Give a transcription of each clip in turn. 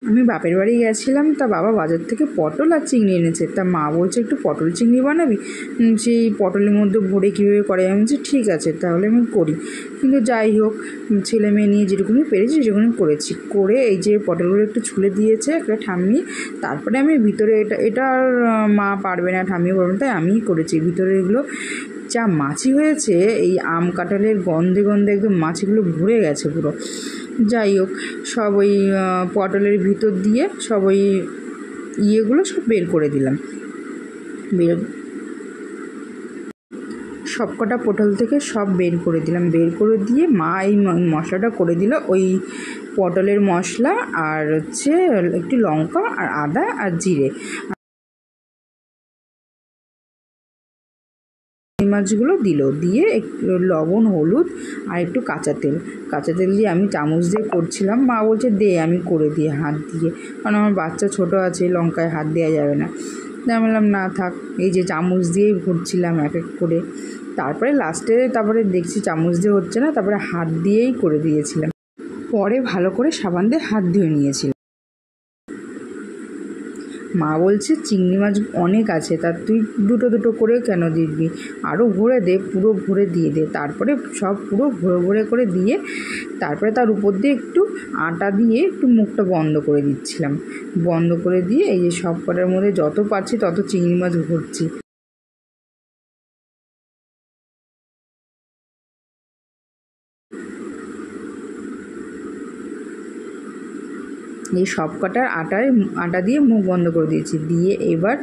আমি বাপের বাড়ি গেছিলাম, তা বাবা বাজার থেকে পটল আর চিংড়ি এনেছে। তা মা বলছে একটু পটল চিংড়ি বানাবি, সেই পটলের মধ্যে ভরে কীভাবে করে। আমি বলছি ঠিক আছে তাহলে আমি করি। কিন্তু যাই হোক, ছেলে মেয়ে নিয়ে যেটুকুনি পেরেছি সেটুকুনি করেছি। করে এই যে পটলগুলো একটু ছুলে দিয়েছে একটা ঠাম্মি, তারপরে আমি ভিতরে এটা আর মা পারবে না, ঠাম্মিও পারবে না, তাই আমিই করেছি। ভিতরে এগুলো যা মাছি হয়েছে, এই আম কাঁঠালের গন্ধে গন্ধে একদম মাছিগুলো ভরে গেছে পুরো। যাই হোক, সব ওই পটলের ভিতর দিয়ে সব ওই ইয়েগুলো সব বের করে দিলাম। সব কটা পটল থেকে সব বের করে দিলাম। বের করে দিয়ে মা এই মশলাটা করে দিল, ওই পটলের মশলা আর হচ্ছে একটু লঙ্কা আর আদা আর জিরে, মাছগুলো দিল, দিয়ে একটু লবণ হলুদ আর একটু কাঁচা তেল দিয়ে আমি চামচ দিয়ে করছিলাম। মা বলছে দে আমি করে দিয়ে হাত দিয়ে, কারণ আমার বাচ্চা ছোট আছে, লঙ্কায় হাত দেওয়া যাবে না। আমি বললাম না থাক, এই যে চামচ দিয়েই ভরছিলাম এক এক করে। তারপরে লাস্টে দেখছি চামচ দিয়ে হচ্ছে না, তারপরে হাত দিয়েই করে দিয়েছিলাম। পরে ভালো করে সাবান দিয়ে হাত ধুয়ে নিয়েছিলাম। মা বলছে চিংড়ি মাছ অনেক আছে, তা তুই দুটো দুটো করে কেন দিবি, আরও ভরে দে, পুরো ভরে দিয়ে দে। তারপরে সব পুরো ভরে করে দিয়ে তারপরে তার উপর দিয়ে একটু আটা দিয়ে একটু মুখটা বন্ধ করে দিচ্ছিলাম। বন্ধ করে দিয়ে এই যে সব কটার মধ্যে যত পারছি তত চিংড়ি মাছ ভরছি। এই সব কটার আটা দিয়ে মুখ বন্ধ করে দিয়েছি। দিয়ে এবার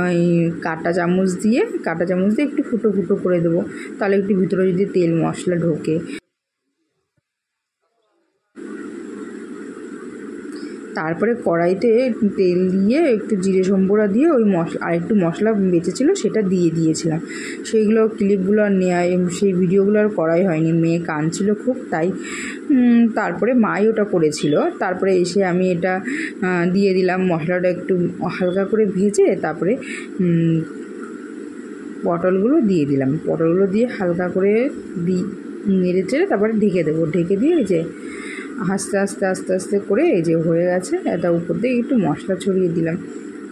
ওই কাঁটা চামচ দিয়ে একটু ফুটো ফুটো করে দেবো, তাহলে একটু ভিতরে যদি তেল মশলা ঢোকে। তারপরে কড়াইতে তেল দিয়ে একটু জিরে সম্বরা দিয়ে ওই আর একটু মশলা বেঁচেছিলো সেটা দিয়ে দিয়েছিলাম। সেইগুলো ক্লিপগুলো আর নেওয়া, সেই ভিডিওগুলো আর করাই হয়নি, মেয়ে কাঁদছিল খুব, তাই তারপরে মাই ওটা করেছিল। তারপরে এসে আমি এটা দিয়ে দিলাম, মশলাটা একটু হালকা করে ভেজে তারপরে পটলগুলো দিয়ে দিলাম। পটলগুলো দিয়ে হালকা করে নেড়ে চেড়ে তারপরে ঢেকে দেবো। ঢেকে দিয়ে এই যে আস্তে আস্তে করে এই যে হয়ে গেছে। এটা উপর দিয়ে একটু মশলা ছড়িয়ে দিলাম।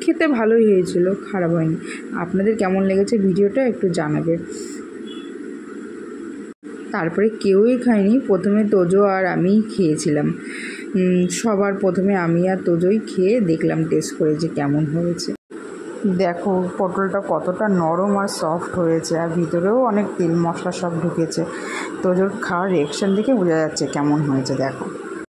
খেতে ভালোই হয়েছিল, খারাপ হয়নি। আপনাদের কেমন লেগেছে ভিডিওটা একটু জানাবে। তারপরে কেউই খায়নি, প্রথমে তোজো আর আমিই খেয়েছিলাম। সবার প্রথমে আমি আর তোজোই খেয়ে দেখলাম টেস্ট করে যে কেমন হয়েছে। দেখো পটলটা কতটা নরম আর সফট হয়েছে, আর ভিতরেও অনেক তেল মশলা সব ঢুকেছে। তোজোর খাওয়ার রিঅ্যাকশান দেখে বোঝা যাচ্ছে কেমন হয়েছে। দেখো।